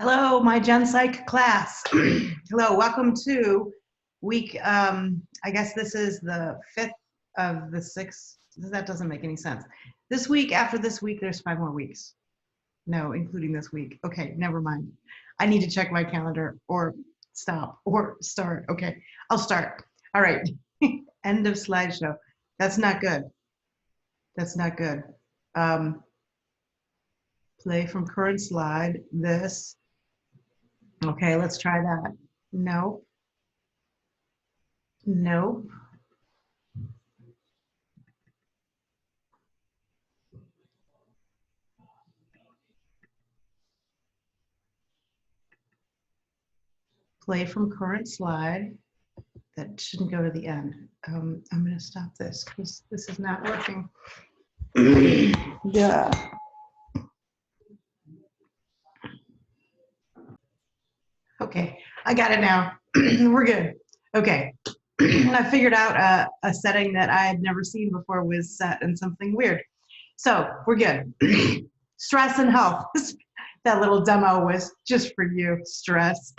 Hello, my Gen Psych class. Hello, welcome to week, I guess this is the 5th of the 6th. That doesn't make any sense. This week, after this week, there's 5 more weeks. No, including this week. Okay, never mind. I need to check my calendar or stop or start. Okay, I'll start. All right, end of slideshow. That's not good. That's not good. Play from current slide, this. Okay, let's try that. No. Nope. Play from current slide. That shouldn't go to the end. I'm going to stop this because this is not working. Yeah. Okay, I got it now. We're good. Okay. I figured out a setting that I had never seen before was set in something weird. So we're good. Stress and health. That little demo was just for you. Stress.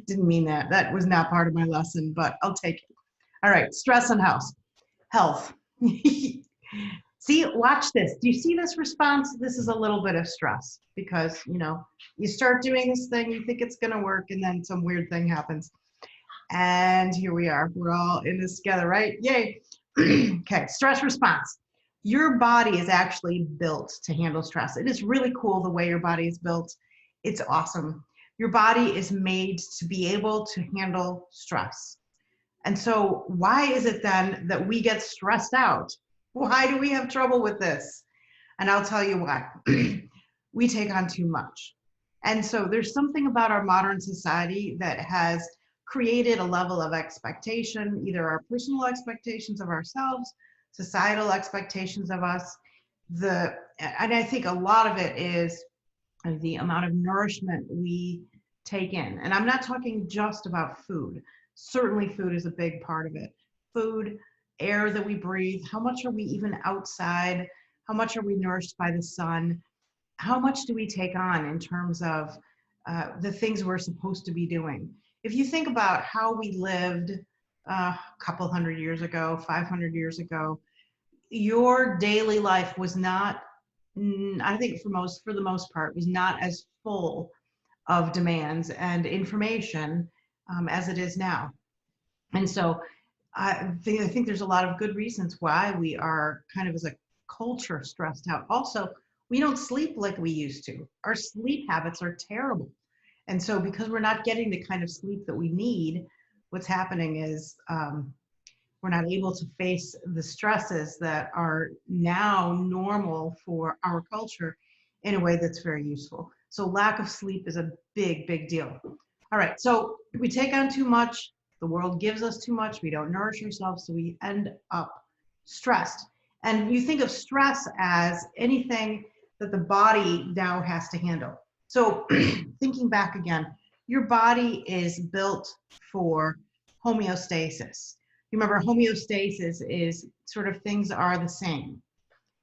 Didn't mean that. That was not part of my lesson, but I'll take it. All right, stress and health. Health. See, watch this. Do you see this response? This is a little bit of stress because, you start doing this thing, you think it's going to work, and then some weird thing happens. And here we are. We're all in this together, right? Yay. Okay, stress response. Your body is actually built to handle stress. It is really cool the way your body is built. It's awesome. Your body is made to be able to handle stress. And so why is it then that we get stressed out? Why do we have trouble with this? And I'll tell you why. We take on too much. And so there's something about our modern society that has created a level of expectation, either our personal expectations of ourselves, societal expectations of us. And I think a lot of it is the amount of nourishment we take in. And I'm not talking just about food. Certainly food is a big part of it. Food, air that we breathe, how much are we even outside? How much are we nourished by the sun? How much do we take on in terms of the things we're supposed to be doing? If you think about how we lived a couple hundred years ago, 500 years ago, your daily life was not, I think for the most part, was not as full of demands and information as it is now. And so I think there's a lot of good reasons why we are kind of as a culture stressed out. Also, we don't sleep like we used to. Our sleep habits are terrible. And so because we're not getting the kind of sleep that we need, what's happening is we're not able to face the stresses that are now normal for our culture in a way that's very useful. So lack of sleep is a big, big deal. All right, so we take on too much. The world gives us too much. We don't nourish ourselves, so we end up stressed. And you think of stress as anything that the body now has to handle. So thinking back again, your body is built for homeostasis. You remember homeostasis is sort of things are the same.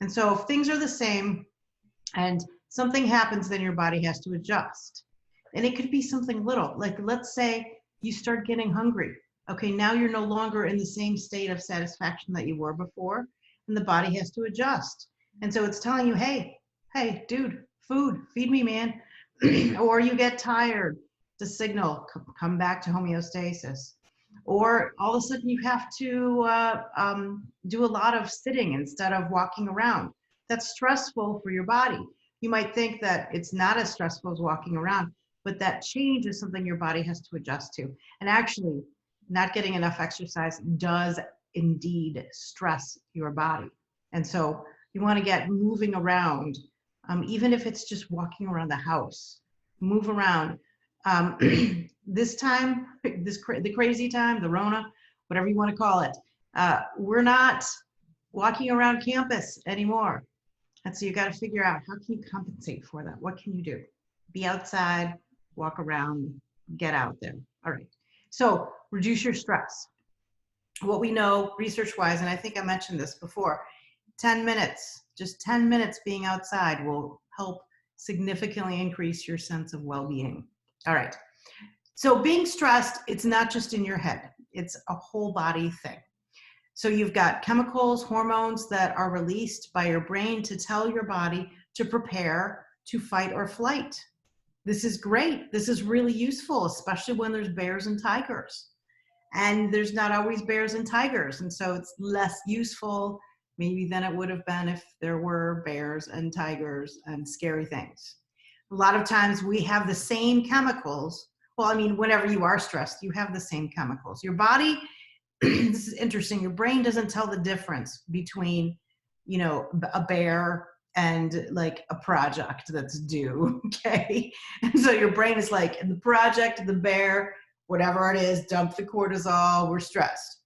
And so if things are the same and something happens, then your body has to adjust. And it could be something little, like let's say you start getting hungry. Okay, now you're no longer in the same state of satisfaction that you were before, and the body has to adjust. And so it's telling you, hey, dude, food, feed me, man. Or you get tired, the signal, come back to homeostasis. Or all of a sudden you have to do a lot of sitting instead of walking around. That's stressful for your body. You might think that it's not as stressful as walking around, but that change is something your body has to adjust to. And actually, not getting enough exercise does indeed stress your body. And so you want to get moving around, even if it's just walking around the house. Move around. This time, the crazy time, the Rona, whatever you want to call it, we're not walking around campus anymore. And so you got to figure out, how can you compensate for that? What can you do? Be outside, walk around, get out there. All right. So reduce your stress. What we know research-wise, and I think I mentioned this before, 10 minutes, just 10 minutes being outside will help significantly increase your sense of well-being. All right. So being stressed, it's not just in your head. It's a whole body thing. So you've got chemicals, hormones that are released by your brain to tell your body to prepare to fight or flight. This is great. This is really useful, especially when there's bears and tigers. And there's not always bears and tigers. And so it's less useful maybe than it would have been if there were bears and tigers and scary things. A lot of times we have the same chemicals. Well, I mean, whenever you are stressed, you have the same chemicals. Your body, this is interesting, your brain doesn't tell the difference between, you know, a bear and like a project that's due, okay? And so your brain is like, the project, the bear, whatever it is, dump the cortisol, we're stressed.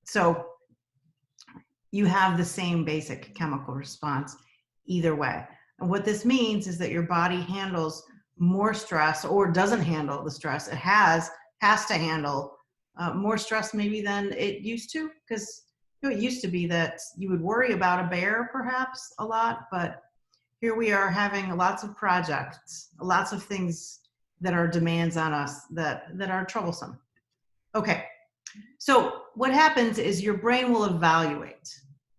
So you have the same basic chemical response either way. And what this means is that your body handles more stress or doesn't handle the stress. It has to handle more stress maybe than it used to, because you know, it used to be that you would worry about a bear perhaps a lot, but here we are having lots of projects, lots of things that are demands on us that are troublesome. Okay, so what happens is your brain will evaluate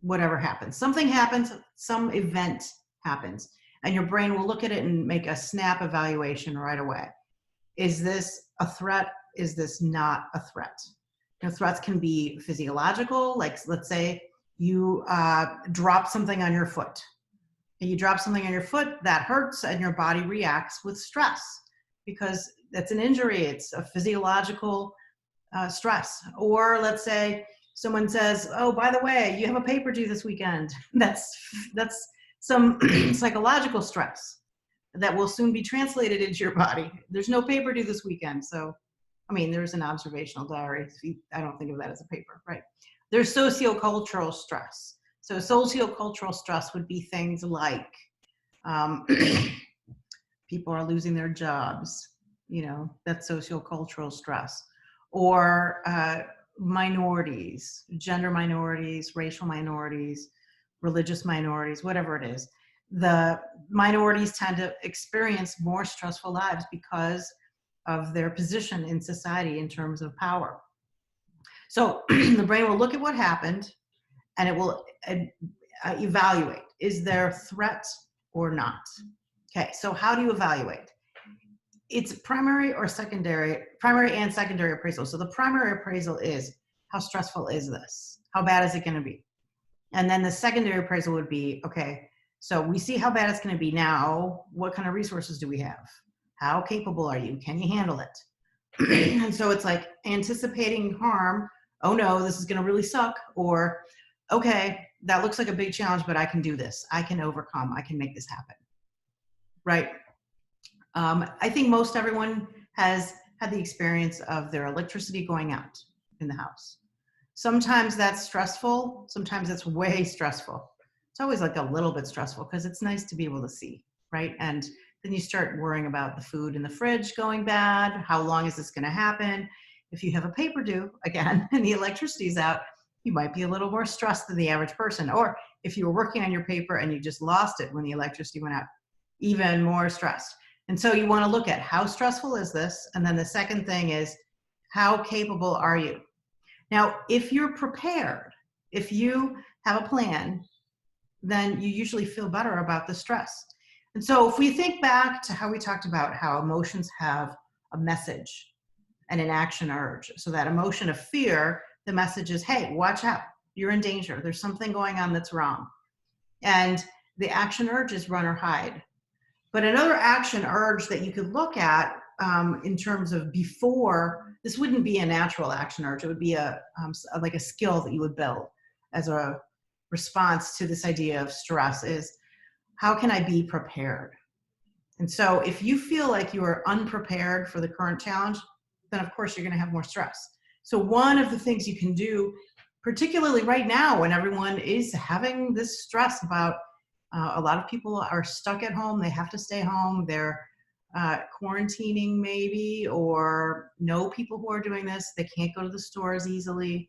whatever happens. Something happens, some event happens, and your brain will look at it and make a snap evaluation right away. Is this a threat? Is this not a threat? You know, threats can be physiological, like let's say you drop something on your foot. And you drop something on your foot, that hurts, and your body reacts with stress because that's an injury. It's a physiological stress. Or let's say someone says, oh, by the way, you have a paper due this weekend. That's some psychological stress that will soon be translated into your body. There's no paper due this weekend. So, I mean, there's an observational diary. I don't think of that as a paper, right? There's sociocultural stress. So sociocultural stress would be things like people are losing their jobs, you know, that's sociocultural stress. Or minorities, gender minorities, racial minorities, religious minorities, whatever it is. The minorities tend to experience more stressful lives because of their position in society in terms of power. So the brain will look at what happened and it will evaluate, is there a threat or not? Okay, so how do you evaluate? It's primary and secondary appraisal. So the primary appraisal is, how stressful is this? How bad is it going to be? And then the secondary appraisal would be, okay, so we see how bad it's going to be now. What kind of resources do we have? How capable are you? Can you handle it? And so it's like anticipating harm. Oh no, this is going to really suck. Or, okay, that looks like a big challenge, but I can do this. I can overcome. I can make this happen. Right? I think most everyone has had the experience of their electricity going out in the house. Sometimes that's stressful. Sometimes it's way stressful. It's always like a little bit stressful because it's nice to be able to see, right? And then you start worrying about the food in the fridge going bad. How long is this going to happen? If you have a paper due, again, and the electricity is out, you might be a little more stressed than the average person. Or if you were working on your paper and you just lost it when the electricity went out, even more stressed. And so you want to look at how stressful is this? And then the second thing is, how capable are you? Now, if you're prepared, if you have a plan, then you usually feel better about the stress. And so if we think back to how we talked about how emotions have a message and an action urge. So that emotion of fear, the message is, hey, watch out. You're in danger. There's something going on that's wrong. And the action urge is run or hide. But another action urge that you could look at in terms of before, this wouldn't be a natural action urge. It would be like a skill that you would build as a response to this idea of stress is, how can I be prepared? And so if you feel like you are unprepared for the current challenge, then of course you're going to have more stress. So one of the things you can do, particularly right now when everyone is having this stress about a lot of people are stuck at home. They have to stay home. They're quarantining maybe, or know people who are doing this. They can't go to the stores easily.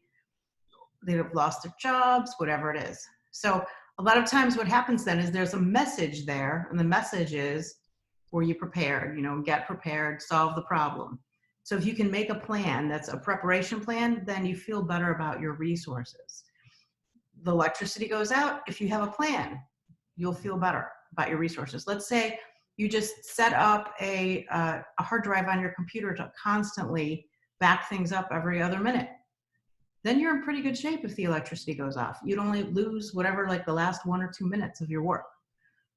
They've lost their jobs, whatever it is. So a lot of times what happens then is there's a message there. And the message is, were you prepared? You know, get prepared, solve the problem. So if you can make a plan that's a preparation plan, then you feel better about your resources. The electricity goes out. If you have a plan, you'll feel better about your resources. Let's say you just set up a hard drive on your computer to constantly back things up every other minute. Then you're in pretty good shape if the electricity goes off. You'd only lose whatever, like the last 1 or 2 minutes of your work.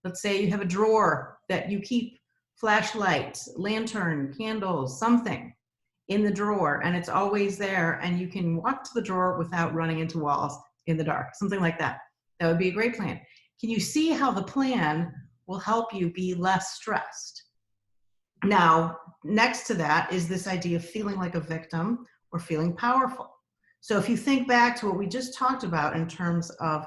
Let's say you have a drawer that you keep flashlights, lantern, candles, something in the drawer, and it's always there, and you can walk to the drawer without running into walls in the dark, something like that. That would be a great plan. Can you see how the plan will help you be less stressed? Now, next to that is this idea of feeling like a victim or feeling powerful. So if you think back to what we just talked about in terms of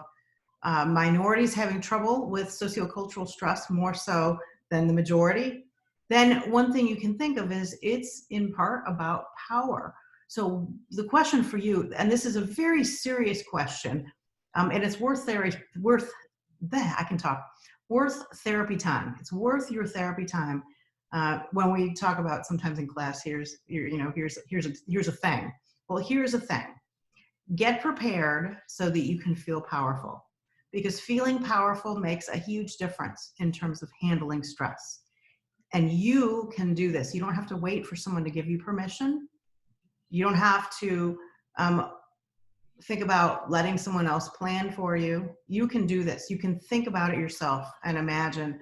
minorities having trouble with sociocultural stress more so than the majority, then one thing you can think of is it's in part about power. So the question for you, and this is a very serious question, and it's worth therapy time. It's worth your therapy time. When we talk about sometimes in class, here's a thing. Well, here's a thing. Get prepared so that you can feel powerful, because feeling powerful makes a huge difference in terms of handling stress. And you can do this. You don't have to wait for someone to give you permission. You don't have to think about letting someone else plan for you. You can do this. You can think about it yourself and imagine,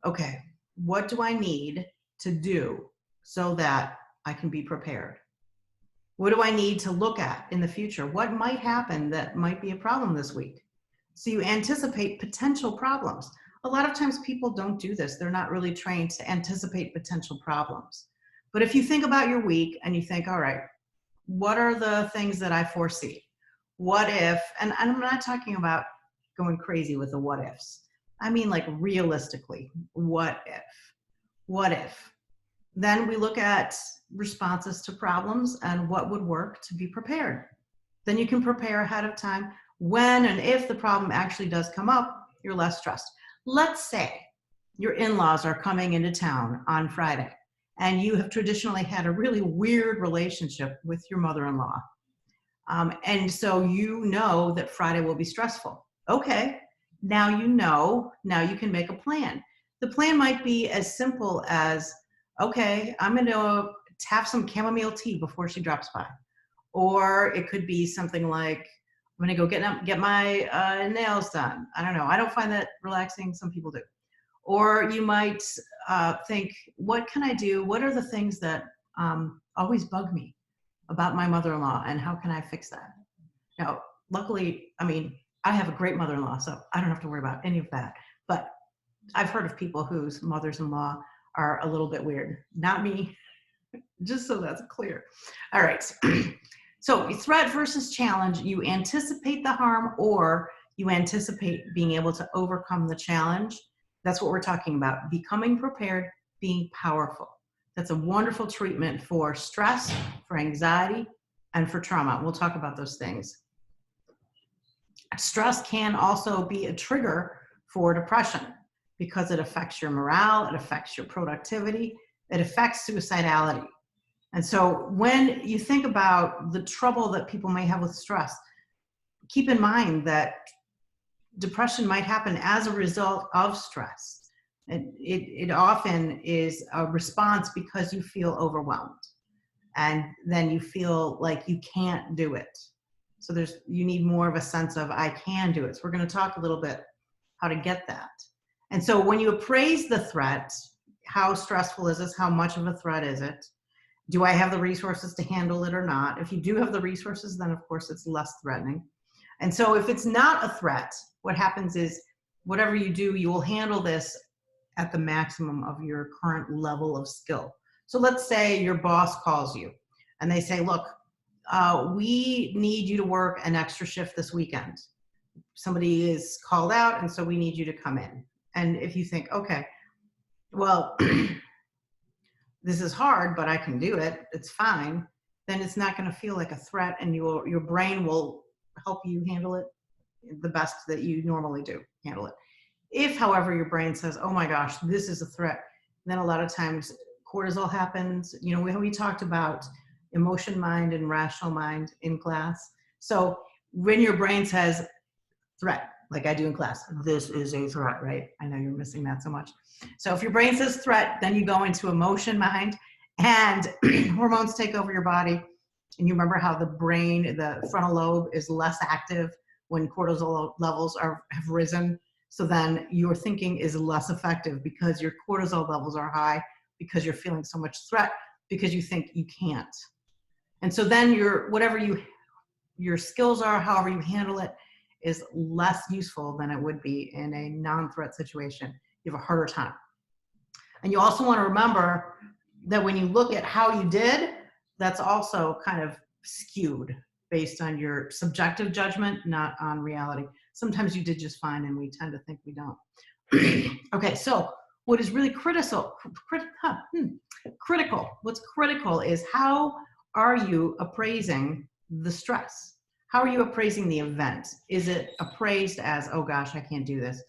okay, what do I need to do so that I can be prepared? What do I need to look at in the future? What might happen that might be a problem this week? So you anticipate potential problems. A lot of times people don't do this. They're not really trained to anticipate potential problems. But if you think about your week and you think, all right, what are the things that I foresee? What if, and I'm not talking about going crazy with the what ifs. I mean, like realistically, what if? What if? Then we look at responses to problems and what would work to be prepared. Then you can prepare ahead of time. When and if the problem actually does come up, you're less stressed. Let's say your in-laws are coming into town on Friday and you have traditionally had a really weird relationship with your mother-in-law. And so you know that Friday will be stressful. Okay, now you can make a plan. The plan might be as simple as, okay, I'm going to have some chamomile tea before she drops by. Or it could be something like, I'm going to go get my nails done. I don't know. I don't find that relaxing. Some people do. Or you might think, what can I do? What are the things that always bug me about my mother-in-law, and how can I fix that? Now, luckily, I mean, I have a great mother-in-law, so I don't have to worry about any of that. But I've heard of people whose mothers-in-law are a little bit weird. Not me, just so that's clear. All right. So threat versus challenge, you anticipate the harm or you anticipate being able to overcome the challenge. That's what we're talking about. Becoming prepared, being powerful. That's a wonderful treatment for stress, for anxiety, and for trauma. We'll talk about those things. Stress can also be a trigger for depression because it affects your morale, it affects your productivity, it affects suicidality. And so when you think about the trouble that people may have with stress, keep in mind that depression might happen as a result of stress. It often is a response because you feel overwhelmed and then you feel like you can't do it. So you need more of a sense of I can do it. So we're going to talk a little bit how to get that. And so when you appraise the threat, how stressful is this? How much of a threat is it? Do I have the resources to handle it or not? If you do have the resources, then of course it's less threatening. And so if it's not a threat, what happens is whatever you do, you will handle this at the maximum of your current level of skill. So let's say your boss calls you and they say, look, we need you to work an extra shift this weekend. Somebody is called out and so we need you to come in. And if you think, okay, well, this is hard, but I can do it, it's fine, then it's not going to feel like a threat and your brain will help you handle it the best that you normally do handle it. If, however, your brain says, oh my gosh, this is a threat, Then a lot of times cortisol happens. You know, we talked about emotion mind and rational mind in class. So when your brain says threat, like I do in class, this is a threat, right? I know you're missing that so much. So if your brain says threat, then you go into emotion mind and hormones take over your body. And you remember how the brain, the frontal lobe is less active when cortisol levels have risen. So then your thinking is less effective because your cortisol levels are high, because you're feeling so much threat, because you think you can't. And so then whatever your skills are, however you handle it, is less useful than it would be in a non-threat situation. You have a harder time. And you also want to remember that when you look at how you did, that's also kind of skewed based on your subjective judgment, not on reality. Sometimes you did just fine, and we tend to think we don't. Okay, so what is really critical, what's critical is how are you appraising the stress? How are you appraising the event? Is it appraised as, oh gosh, I can't do this?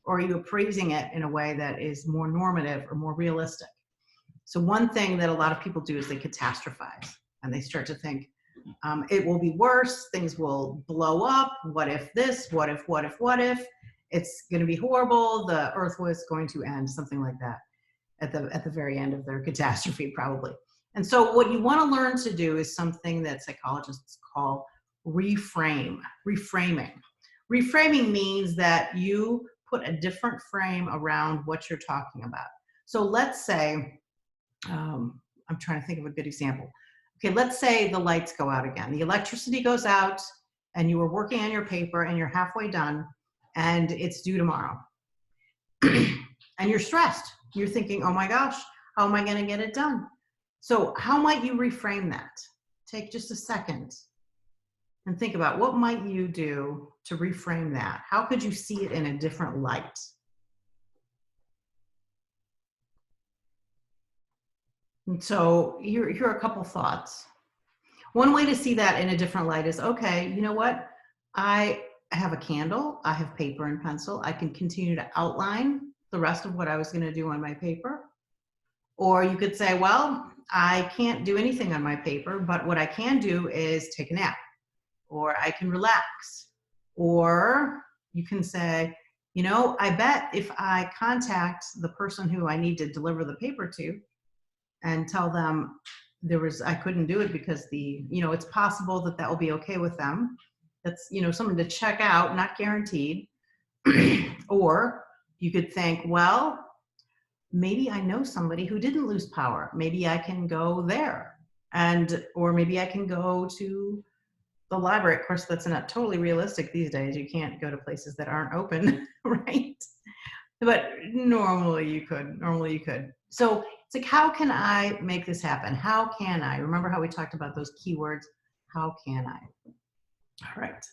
Or are you appraising it in a way that is more normative or more realistic? So one thing that a lot of people do is they catastrophize, and they start to think, it will be worse, things will blow up, what if this, what if, it's going to be horrible, the earth was going to end, something like that at the very end of their catastrophe probably. And so what you want to learn to do is something that psychologists call reframing. Reframing means that you put a different frame around what you're talking about. So let's say, I'm trying to think of a good example. Okay, let's say the lights go out again. The electricity goes out and you were working on your paper and you're halfway done and it's due tomorrow. And you're stressed. You're thinking, oh my gosh, how am I going to get it done? So how might you reframe that? Take just a second and think about what might you do to reframe that? How could you see it in a different light? And so here are a couple thoughts. One way to see that in a different light is, okay, you know what? I have a candle, I have paper and pencil. I can continue to outline the rest of what I was going to do on my paper. Or you could say, well, I can't do anything on my paper, but what I can do is take a nap, or I can relax. Or you can say, you know, I bet if I contact the person who I need to deliver the paper to and tell them I couldn't do it because it's possible that will be okay with them. That's, something to check out, not guaranteed. Or you could think, well, maybe I know somebody who didn't lose power. Maybe I can go there. Or maybe I can go to the library. Of course, that's not totally realistic these days. You can't go to places that aren't open, right? But normally you could. So it's like, how can I make this happen? How can I? Remember how we talked about those keywords? How can I? All right.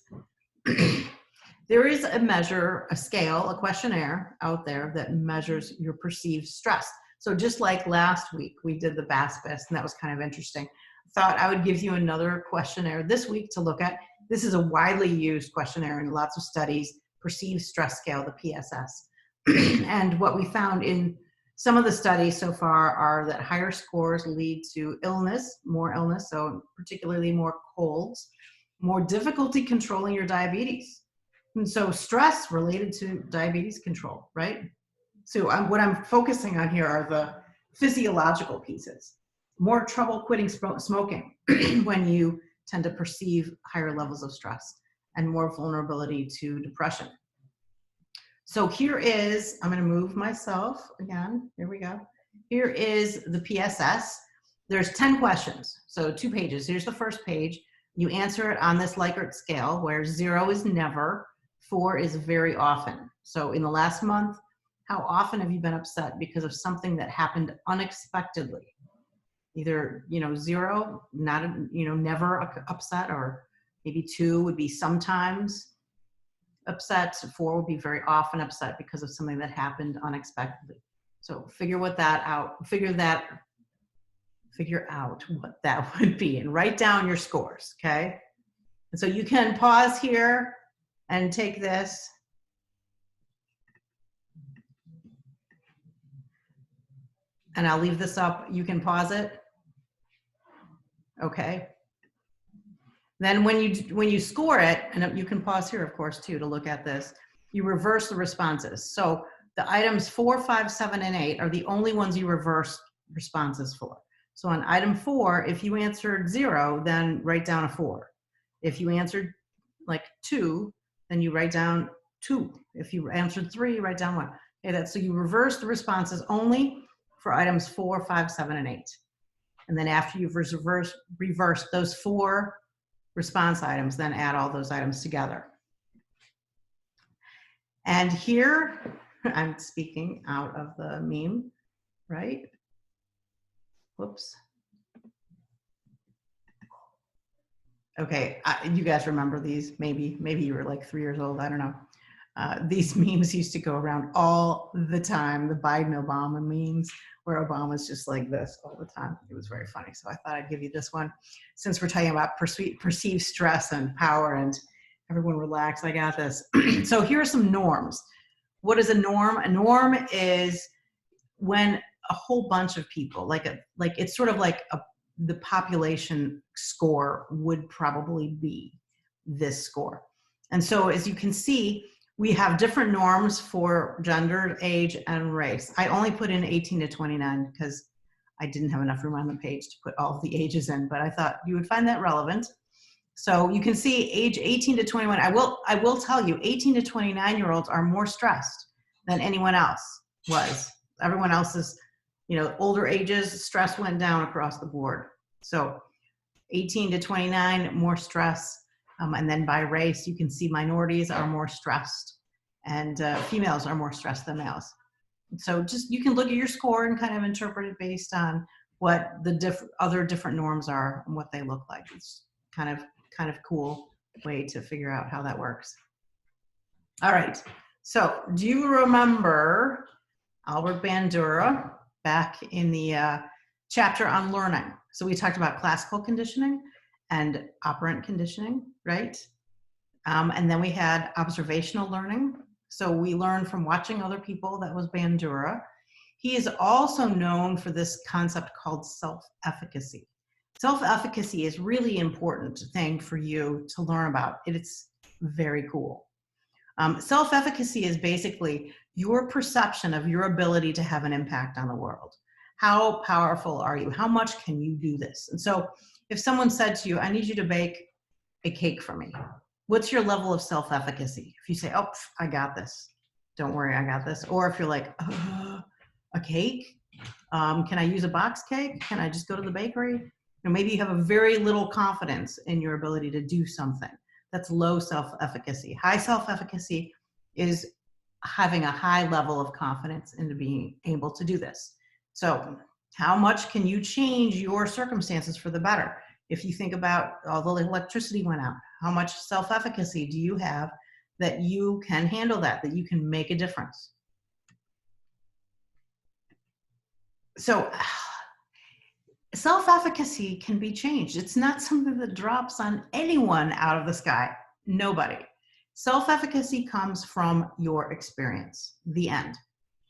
There is a measure, a scale, a questionnaire out there that measures your perceived stress. So just like last week, we did the BASPIS, and that was kind of interesting. Thought I would give you another questionnaire this week to look at. This is a widely used questionnaire in lots of studies, perceived stress scale, the PSS. And what we found in some of the studies so far are that higher scores lead to more illness, so particularly more colds, more difficulty controlling your diabetes. And so stress related to diabetes control, right? So what I'm focusing on here are the physiological pieces. More trouble quitting smoking when you tend to perceive higher levels of stress, and more vulnerability to depression. So here is, I'm going to move myself again. Here we go. Here is the PSS. There's 10 questions, so 2 pages. Here's the first page. You answer it on this Likert scale, where 0 is never, 4 is very often. So in the last month, how often have you been upset because of something that happened unexpectedly? Either, 0, never upset, or maybe 2 would be sometimes upset. 4 would be very often upset because of something that happened unexpectedly. So figure out what that would be and write down your scores, okay? And so you can pause here and take this. and I'll leave this up. You can pause it. Okay. Then when you score it, and you can pause here, of course, too, to look at this, you reverse the responses. So the items 4, 5, 7, and 8 are the only ones you reverse responses for. So on item 4, if you answered 0, then write down a 4. If you answered like 2, then you write down 2. If you answered 3, write down 1. Okay, so you reverse the responses only for items 4, 5, 7, and 8. And then after you've reversed those 4 response items, then add all those items together. And here, I'm speaking out of the meme, right? Whoops. Okay, you guys remember these? Maybe you were like 3 years old, I don't know. These memes used to go around all the time, the Biden-Obama memes, where Obama's just like this all the time. It was very funny. So I thought I'd give you this one. Since we're talking about perceived stress and power and everyone relax, I got this. So here are some norms. What is a norm? A norm is when a whole bunch of people, it's sort of like the population score would probably be this score. And so as you can see, we have different norms for gender, age, and race. I only put in 18 to 29 because I didn't have enough room on the page to put all of the ages in, but I thought you would find that relevant. So you can see age 18 to 21. I will tell you, 18 to 29-year-olds are more stressed than anyone else was. Everyone else's, older ages, stress went down across the board. So 18 to 29, more stress. And then by race, you can see minorities are more stressed and females are more stressed than males. So just, you can look at your score and kind of interpret it based on what the other different norms are and what they look like. It's kind of cool way to figure out how that works. All right, so do you remember Albert Bandura back in the chapter on learning? So we talked about classical conditioning and operant conditioning, right? And then we had observational learning. So we learned from watching other people. That was Bandura. He is also known for this concept called self-efficacy. Self-efficacy is really important thing for you to learn about. It's very cool. Self-efficacy is basically your perception of your ability to have an impact on the world. How powerful are you? How much can you do this? And so if someone said to you, I need you to bake a cake for me, what's your level of self-efficacy? If you say, oh, I got this, don't worry, I got this. Or if you're like, a cake? Can I use a box cake? Can I just go to the bakery? Maybe you have a very little confidence in your ability to do something. That's low self-efficacy. High self-efficacy is having a high level of confidence into being able to do this. So how much can you change your circumstances for the better? If you think about all the electricity went out, how much self-efficacy do you have that you can handle that you can make a difference? So self-efficacy can be changed. It's not something that drops on anyone out of the sky. Nobody. Self-efficacy comes from your experience, the end.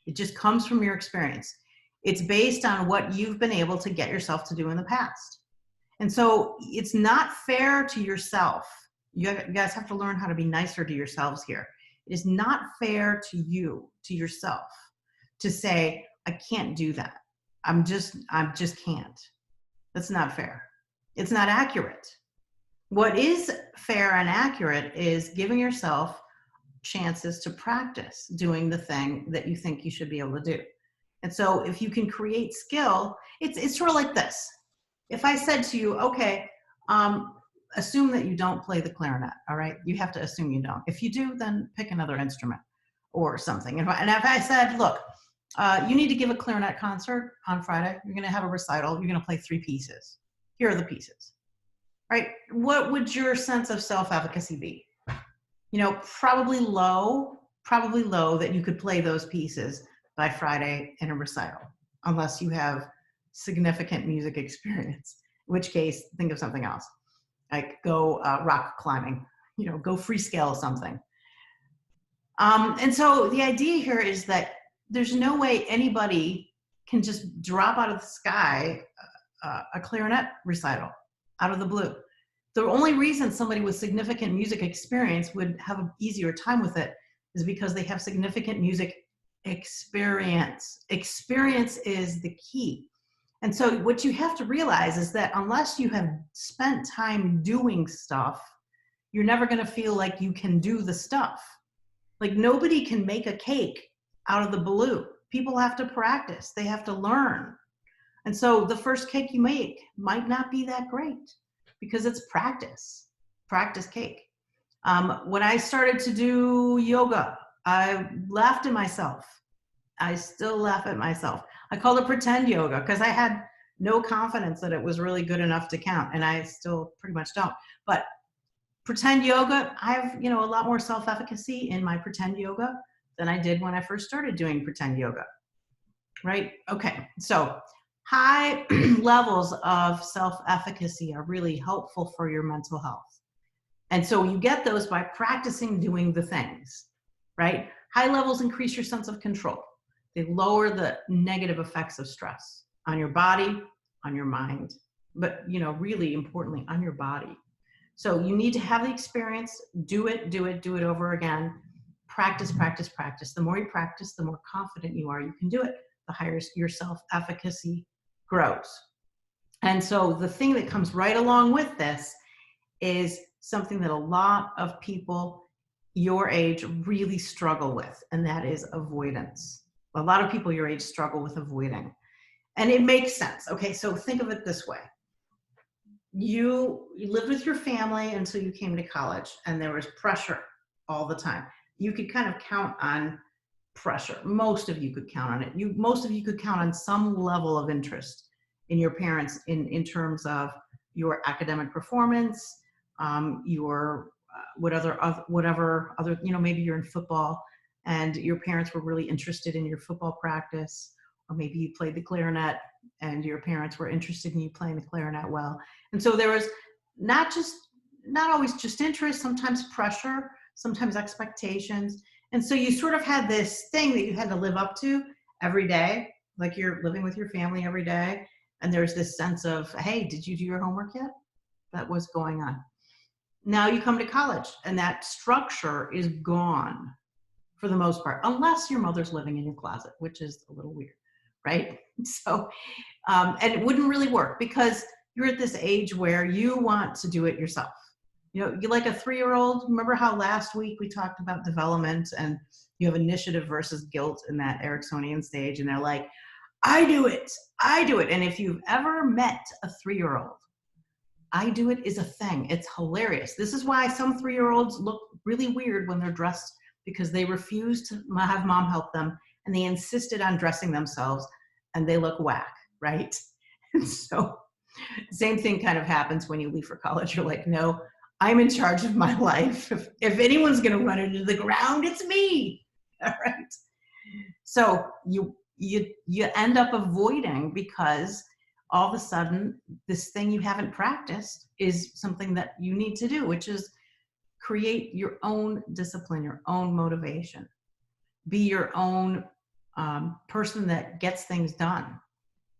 It just comes from your experience. It's based on what you've been able to get yourself to do in the past. And so it's not fair to yourself. You guys have to learn how to be nicer to yourselves here. It is not fair to you, to yourself, to say, I can't do that. I just can't. That's not fair. It's not accurate. What is fair and accurate is giving yourself chances to practice doing the thing that you think you should be able to do. And so if you can create skill, it's sort of like this. If I said to you, okay, assume that you don't play the clarinet, all right? You have to assume you don't. If you do, then pick another instrument or something. And if I said, look, you need to give a clarinet concert on Friday. You're going to have a recital. You're going to play 3 pieces. Here are the pieces, right? What would your sense of self-efficacy be? Probably low that you could play those pieces by Friday in a recital, unless you have significant music experience, in which case think of something else, like go rock climbing, go free scale something. And so the idea here is that there's no way anybody can just drop out of the sky a clarinet recital out of the blue. The only reason somebody with significant music experience would have an easier time with it is because they have significant music experience. Experience is the key. And so what you have to realize is that unless you have spent time doing stuff, you're never going to feel like you can do the stuff. Like nobody can make a cake out of the blue. People have to practice. They have to learn. And so the first cake you make might not be that great because it's practice cake. When I started to do yoga, I laughed at myself. I still laugh at myself. I called it pretend yoga because I had no confidence that it was really good enough to count, and I still pretty much don't. But pretend yoga, I have, a lot more self-efficacy in my pretend yoga than I did when I first started doing pretend yoga, right? Okay, so high levels of self-efficacy are really helpful for your mental health. And so you get those by practicing doing the things, right? High levels increase your sense of control. They lower the negative effects of stress on your body, on your mind, but really importantly on your body. So you need to have the experience, do it over again. Practice. The more you practice, the more confident you are you can do it, the higher your self-efficacy grows. And so the thing that comes right along with this is something that a lot of people your age really struggle with, and that is avoidance. A lot of people your age struggle with avoiding. And it makes sense. Okay, so think of it this way. You lived with your family until you came to college, and there was pressure all the time. You could kind of count on pressure. Most of you could count on it. Most of you could count on some level of interest in your parents in terms of your academic performance, your whatever other, maybe you're in football and your parents were really interested in your football practice, or maybe you played the clarinet and your parents were interested in you playing the clarinet well. And so there was not always just interest, sometimes pressure, sometimes expectations. And so you sort of had this thing that you had to live up to every day, like you're living with your family every day. And there's this sense of, hey, did you do your homework yet? That was going on. Now you come to college and that structure is gone for the most part, unless your mother's living in your closet, which is a little weird, right? So, and it wouldn't really work because you're at this age where you want to do it yourself. You're like a 3-year-old. Remember how last week we talked about development and you have initiative versus guilt in that Ericksonian stage, and they're like, I do it. And if you've ever met a 3-year-old, I do it is a thing. It's hilarious. This is why some 3-year-olds look really weird when they're dressed, because they refuse to have mom help them and they insisted on dressing themselves and they look whack, right? And so same thing kind of happens when you leave for college. You're like, no, I'm in charge of my life. If anyone's going to run into the ground, it's me. All right. So you end up avoiding because all of a sudden this thing you haven't practiced is something that you need to do, which is create your own discipline, your own motivation, be your own person that gets things done.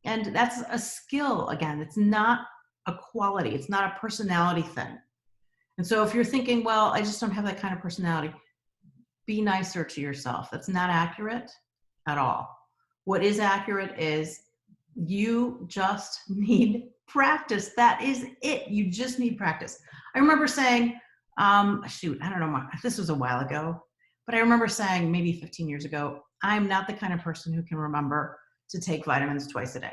And that's a skill. Again, it's not a quality. It's not a personality thing. And so if you're thinking, well, I just don't have that kind of personality, be nicer to yourself. That's not accurate at all. What is accurate is you just need practice. That is it. You just need practice. I remember saying, I don't know, this was a while ago, but I remember saying maybe 15 years ago, I'm not the kind of person who can remember to take vitamins twice a day.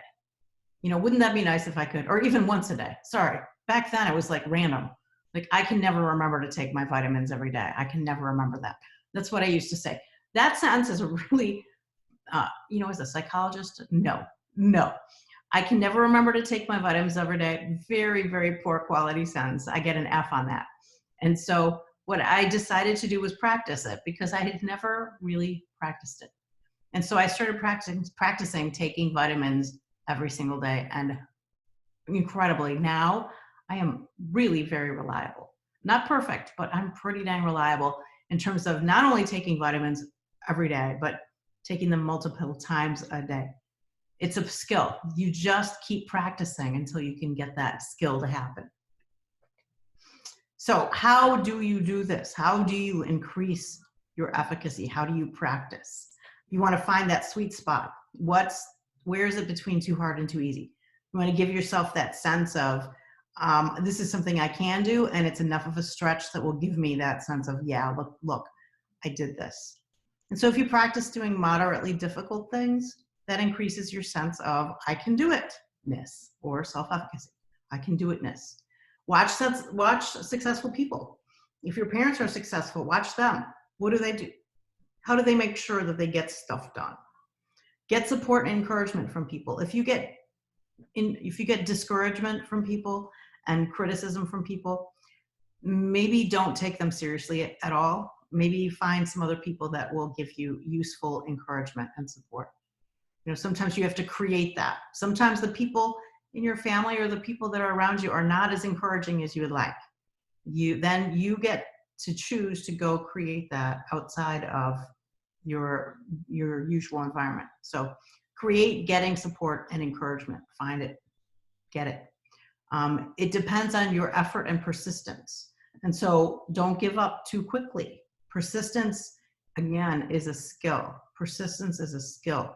Wouldn't that be nice if I could, or even once a day? Sorry. Back then it was like random. Like I can never remember to take my vitamins every day. I can never remember that. That's what I used to say. That sentence is a really, as a psychologist, no. I can never remember to take my vitamins every day. Very, very poor quality sentence. I get an F on that. And so what I decided to do was practice it because I had never really practiced it. And so I started practicing taking vitamins every single day. And incredibly, now I am really very reliable. Not perfect, but I'm pretty dang reliable in terms of not only taking vitamins every day, but taking them multiple times a day. It's a skill. You just keep practicing until you can get that skill to happen. So how do you do this? How do you increase your efficacy? How do you practice? You want to find that sweet spot. Where is it between too hard and too easy? You want to give yourself that sense of, this is something I can do, and it's enough of a stretch that will give me that sense of, yeah, look, I did this. And so if you practice doing moderately difficult things, that increases your sense of, I can do it-ness, or self-efficacy. I can do it-ness. Watch successful people. If your parents are successful, watch them. What do they do? How do they make sure that they get stuff done? Get support and encouragement from people. If you get discouragement from people and criticism from people, maybe don't take them seriously at all. Maybe find some other people that will give you useful encouragement and support. Sometimes you have to create that. Sometimes the people in your family or the people that are around you are not as encouraging as you would like. Then you get to choose to go create that outside of your usual environment. So create getting support and encouragement. Find it, get it. It depends on your effort and persistence. And so don't give up too quickly. Persistence, again, is a skill. Persistence is a skill.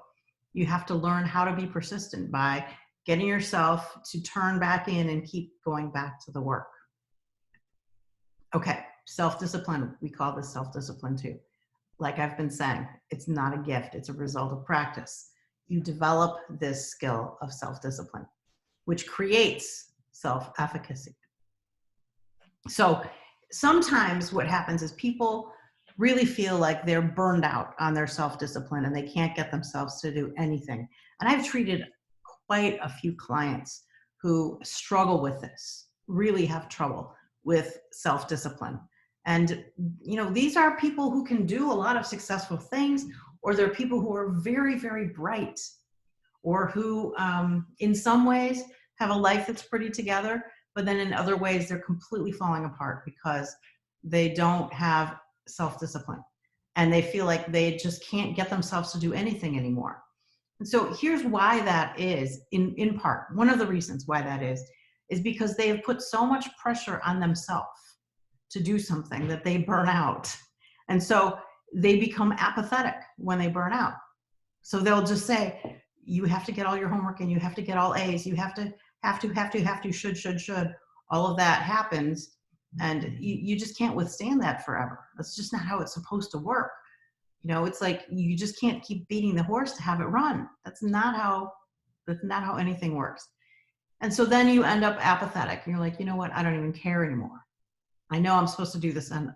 You have to learn how to be persistent by getting yourself to turn back in and keep going back to the work. Okay, self-discipline. We call this self-discipline too. Like I've been saying, it's not a gift. It's a result of practice. You develop this skill of self-discipline, which creates self-efficacy. So sometimes what happens is people really feel like they're burned out on their self-discipline and they can't get themselves to do anything. And I've treated quite a few clients who struggle with this, really have trouble with self-discipline. And, these are people who can do a lot of successful things, or they're people who are very, very bright, or who, in some ways, have a life that's pretty together, but then in other ways, they're completely falling apart because they don't have self-discipline. And they feel like they just can't get themselves to do anything anymore. And so here's why that is, in part. One of the reasons why that is because they have put so much pressure on themselves to do something that they burn out. And so they become apathetic when they burn out. So they'll just say, you have to get all your homework and you have to get all A's. You have to, should. All of that happens. And you just can't withstand that forever. That's just not how it's supposed to work. It's like you just can't keep beating the horse to have it run. That's not how anything works. And so then you end up apathetic. And you're like, you know what? I don't even care anymore. I know I'm supposed to do this and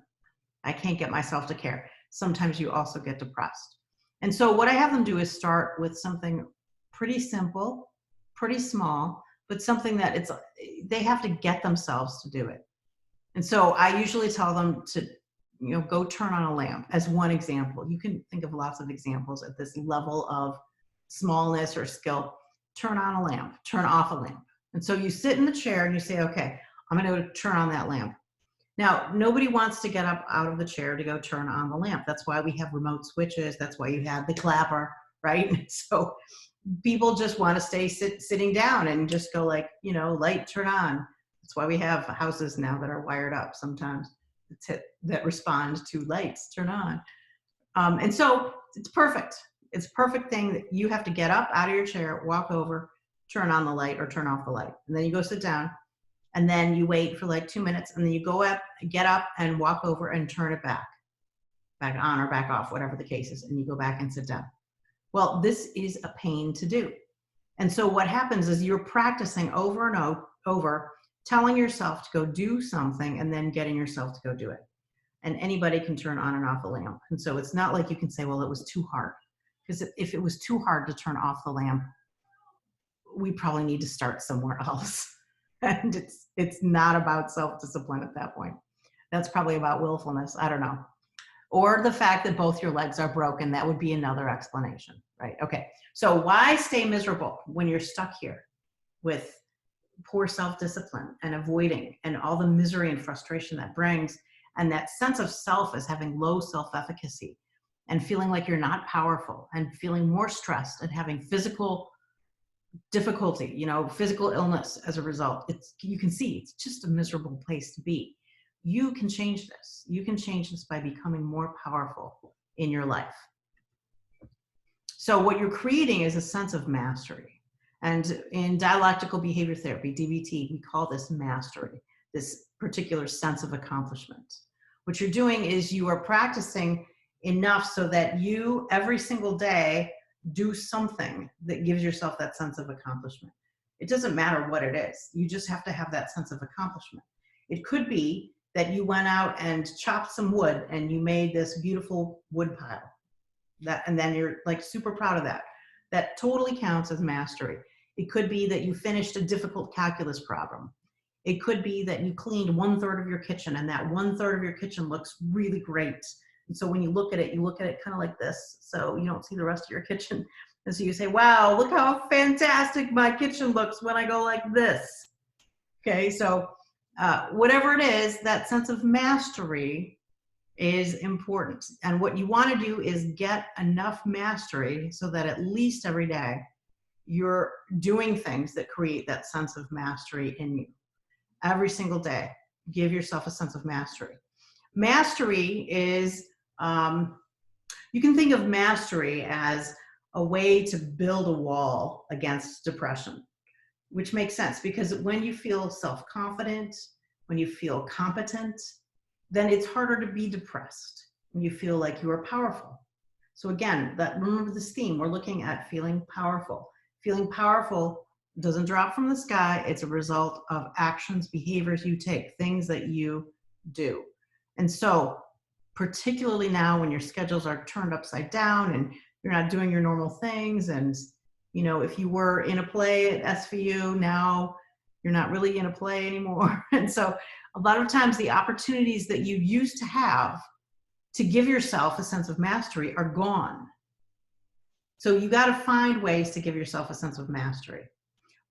I can't get myself to care. Sometimes you also get depressed. And so what I have them do is start with something pretty simple, pretty small, but something that they have to get themselves to do it. And so I usually tell them to, go turn on a lamp as one example. You can think of lots of examples at this level of smallness or skill. Turn on a lamp, turn off a lamp. And so you sit in the chair and you say, okay, I'm going to turn on that lamp. Now, nobody wants to get up out of the chair to go turn on the lamp. That's why we have remote switches. That's why you have the clapper, right? So people just want to stay sitting down and just go like, light, turn on. That's why we have houses now that are wired up sometimes that respond to lights, turn on. And so it's perfect. It's a perfect thing that you have to get up out of your chair, walk over, turn on the light or turn off the light. And then you go sit down and then you wait for like 2 minutes and then you go up, get up and walk over and turn it back on or back off, whatever the case is. And you go back and sit down. Well, this is a pain to do. And so what happens is you're practicing over and over, telling yourself to go do something and then getting yourself to go do it. And anybody can turn on and off a lamp. And so it's not like you can say, well, it was too hard. Because if it was too hard to turn off the lamp, we probably need to start somewhere else. And it's not about self-discipline at that point. That's probably about willfulness. I don't know. Or the fact that both your legs are broken. That would be another explanation, right? Okay. So why stay miserable when you're stuck here with poor self-discipline and avoiding and all the misery and frustration that brings, and that sense of self as having low self-efficacy and feeling like you're not powerful and feeling more stressed and having physical difficulty, you know, physical illness as a result. You can see it's just a miserable place to be. You can change this. You can change this by becoming more powerful in your life. So what you're creating is a sense of mastery. And in dialectical behavior therapy, DBT, we call this mastery, this particular sense of accomplishment. What you're doing is you are practicing enough so that you, every single day, do something that gives yourself that sense of accomplishment. It doesn't matter what it is. You just have to have that sense of accomplishment. It could be that you went out and chopped some wood and you made this beautiful wood pile. And then you're like super proud of that. That totally counts as mastery. It could be that you finished a difficult calculus problem. It could be that you cleaned 1/3 of your kitchen and that 1/3 of your kitchen looks really great. And so when you look at it kind of like this. So you don't see the rest of your kitchen. And so you say, wow, look how fantastic my kitchen looks when I go like this. Okay, so whatever it is, that sense of mastery is important. And what you want to do is get enough mastery so that at least every day you're doing things that create that sense of mastery in you. Every single day, give yourself a sense of mastery. Mastery is, you can think of mastery as a way to build a wall against depression, which makes sense because when you feel self-confident, when you feel competent, then it's harder to be depressed when you feel like you are powerful. So again, remember this theme, we're looking at feeling powerful. Feeling powerful doesn't drop from the sky. It's a result of actions, behaviors you take, things that you do. And so particularly now when your schedules are turned upside down and you're not doing your normal things, and you know, if you were in a play at SVU, now you're not really in a play anymore. And so a lot of times the opportunities that you used to have to give yourself a sense of mastery are gone. So you got to find ways to give yourself a sense of mastery.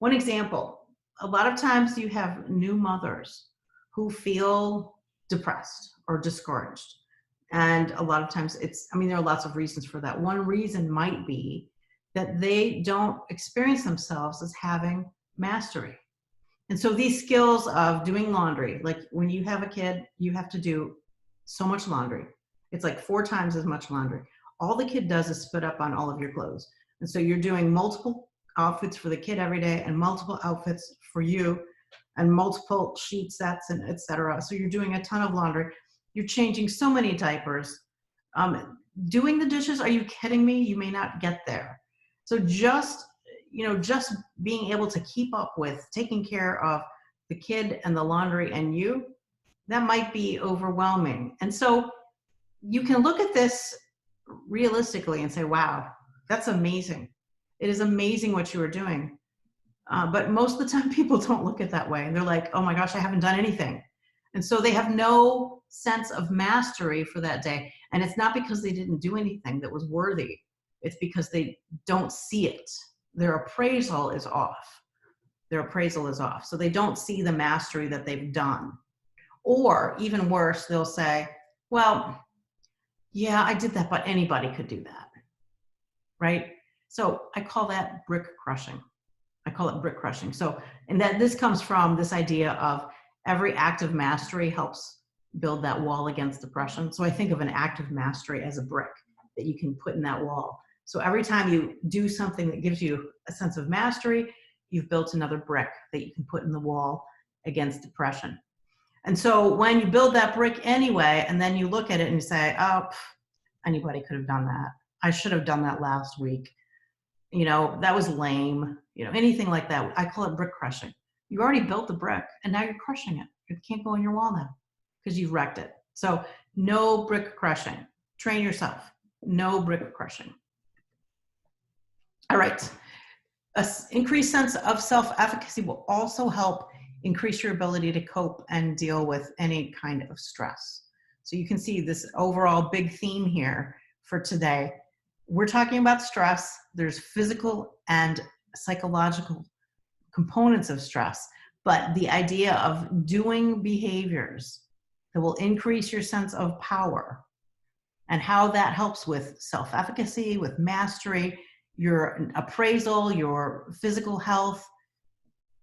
One example, a lot of times you have new mothers who feel depressed or discouraged. And a lot of times there are lots of reasons for that. One reason might be that they don't experience themselves as having mastery. And so these skills of doing laundry, like when you have a kid, you have to do so much laundry. It's like 4 times as much laundry. All the kid does is spit up on all of your clothes. And so you're doing multiple outfits for the kid every day and multiple outfits for you and multiple sheet sets and etc. So you're doing a ton of laundry. You're changing so many diapers. Doing the dishes, are you kidding me? You may not get there. So just being able to keep up with taking care of the kid and the laundry and you, that might be overwhelming. And so you can look at this realistically and say, wow, that's amazing. It is amazing what you are doing. But most of the time people don't look at it that way. And they're like, oh my gosh, I haven't done anything. And so they have no sense of mastery for that day. And it's not because they didn't do anything that was worthy. It's because they don't see it. Their appraisal is off. Their appraisal is off. So they don't see the mastery that they've done. Or even worse, they'll say, well, yeah, I did that, but anybody could do that, right? So I call that brick crushing. I call it brick crushing. So, and that this comes from this idea of every act of mastery helps build that wall against depression. So I think of an act of mastery as a brick that you can put in that wall. So every time you do something that gives you a sense of mastery, you've built another brick that you can put in the wall against depression. And so when you build that brick anyway, and then you look at it and you say, oh, anybody could have done that. I should have done that last week. You know, that was lame. You know, anything like that. I call it brick crushing. You already built the brick and now you're crushing it. It can't go in your wall now because you've wrecked it. So no brick crushing. Train yourself. No brick crushing. All right. An increased sense of self-efficacy will also help increase your ability to cope and deal with any kind of stress. So you can see this overall big theme here for today. We're talking about stress. There's physical and psychological components of stress, but the idea of doing behaviors that will increase your sense of power and how that helps with self-efficacy, with mastery, your appraisal, your physical health,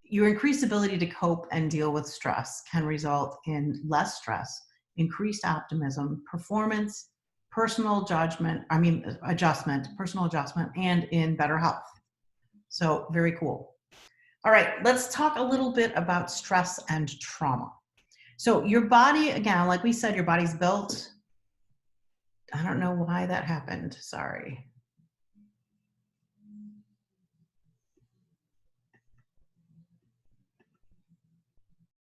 your increased ability to cope and deal with stress can result in less stress, increased optimism, performance, personal adjustment, and in better health. So very cool. All right, let's talk a little bit about stress and trauma. So your body, again, like we said, your body's built. I don't know why that happened. Sorry.